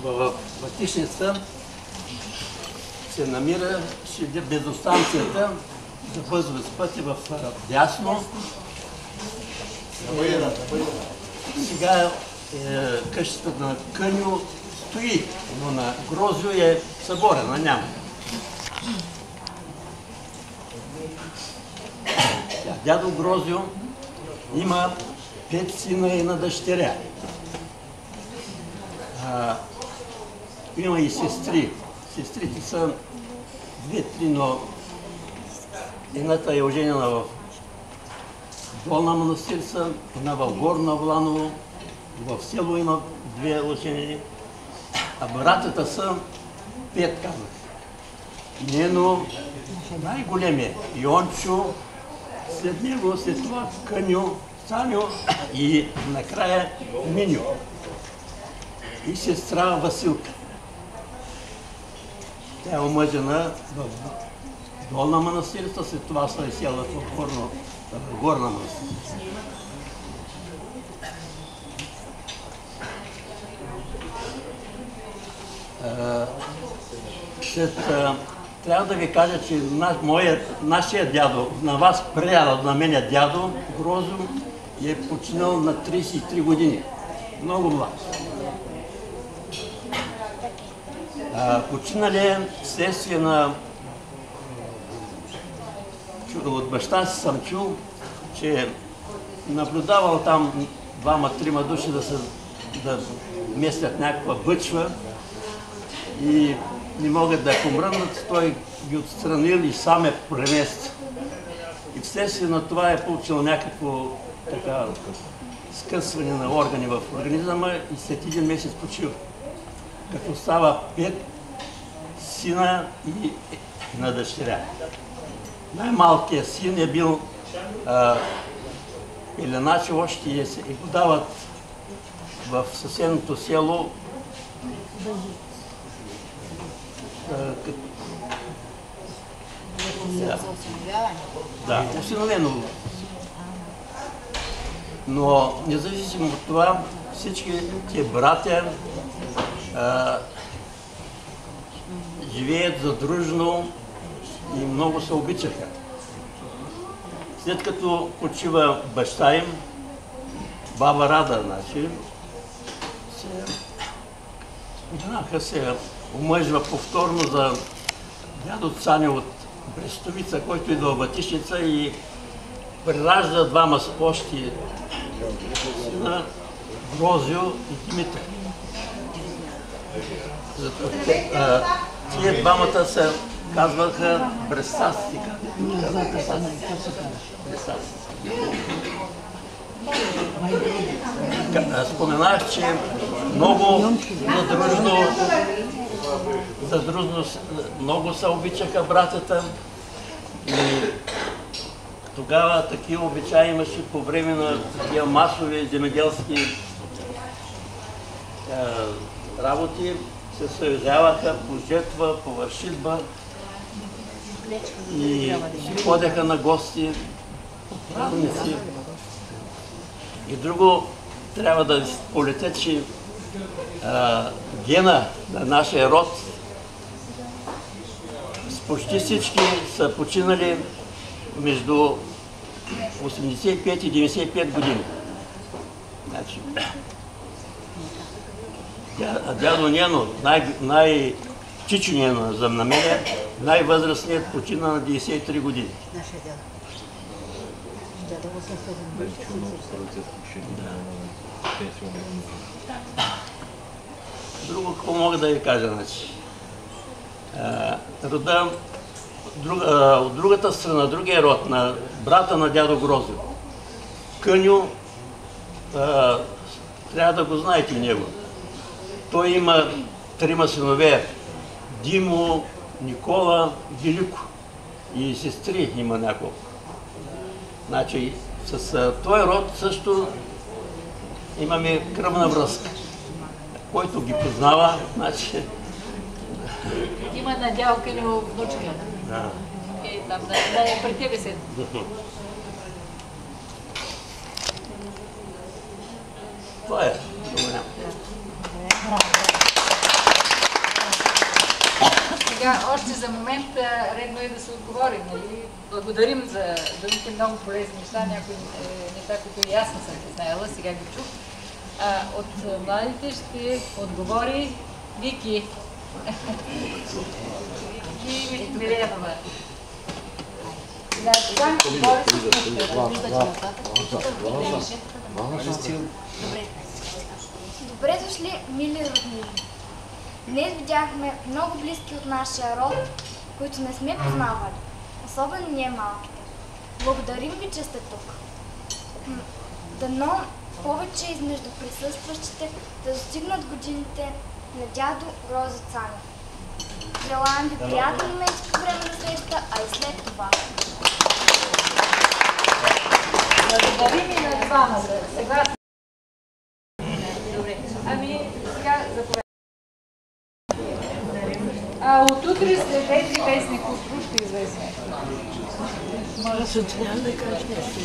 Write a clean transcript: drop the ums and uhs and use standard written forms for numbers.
в Батишница се намира бензостанцията за бързо пъти в дясно. Сега къщата на Къню стои, но на Грозю е съборена, няма. Дядо Грозю има 5 сина и една дъщеря. Има и сестри. Сестрите са 2-3, но едната е оженена в Долна Манастирца, една в Горна Вланово, в село има 2 оженени, а братята са 5, казах. Нено най-големия Йончо, след него, след това Къню, Саню и накрая Миню и сестра Василка. Тя е омъжена в Долна Манастирца, след това се изсела в Горна Манастирца. Трябва да ви кажа, че нашия дядо, на вас предядо, на мене дядо, Грозю, е починал на 33 години. Много млад. Починали следствие на... От баща си съм чул, че наблюдавал там 2-3 души да местят някаква бъчва и не могат да я помръднат, той ги отстранил и сам е премести. И вследствие на това е получил някакво така скъсване на органи в организма и след 1 месец почил. Като става 5 сина и на дъщеря. Най-малкият син е бил пеленач още и го дават в съседното село осиновено. Но независимо от това, всички тия братя живеят задружно и много се обичаха. След като почива баща им, баба Рада, значи, се омъжва повторно за дядо Цаню от Брестовица, който идва в Батишница и преражда 2 още сина, Грозю и Димитър. Тие 2 се казваха брестасти. Споменах, че много задружно много се обичаха братята и тогава такива обичаи имаше по време на такива масови земеделски работи, се съюзяваха по жетва, по вършитба и си ходеха на гости, по празници. И друго трябва да полете, че гена на нашия род с почти всички са починали между 85 и 95 години. Значи, дядо Нено, чичо Нено за мене, най-възрастният почина на 93 години. Друго, какво мога да ви кажа, значи? Рода, от другата страна, другия род на брата на дядо Грозю, Къню, трябва да го знаете и него. Той има 3 синове, Димо, Никола, Велико и сестри има няколко. Значи, с този род също имаме кръвна връзка. Който ги познава, значи... Има надялка или внучка. Да. Там, да е при тебе се. Това е. Сега, още за момент редно е да се отговори. Нали? Благодарим за другите много полезни неща, някои неща, които и аз не съм знаела, сега ги чух. От младите ще отговори Вики. Вики Миленова. Добре дошли, мили роднини! Днес видяхме много близки от нашия род, които не сме познавали, особено ние малките. Благодарим ви, че сте тук. Дано повече измежду присъстващите да достигнат годините на дядо Грозо Цанев. Желаем ви приятни моменти по време на среща, а и след това. Благодарим и на двамата. Сега... Добре. Ами, сега заповядайте. От утре след тези песни, които ще известне. Може също да кажеш нещо.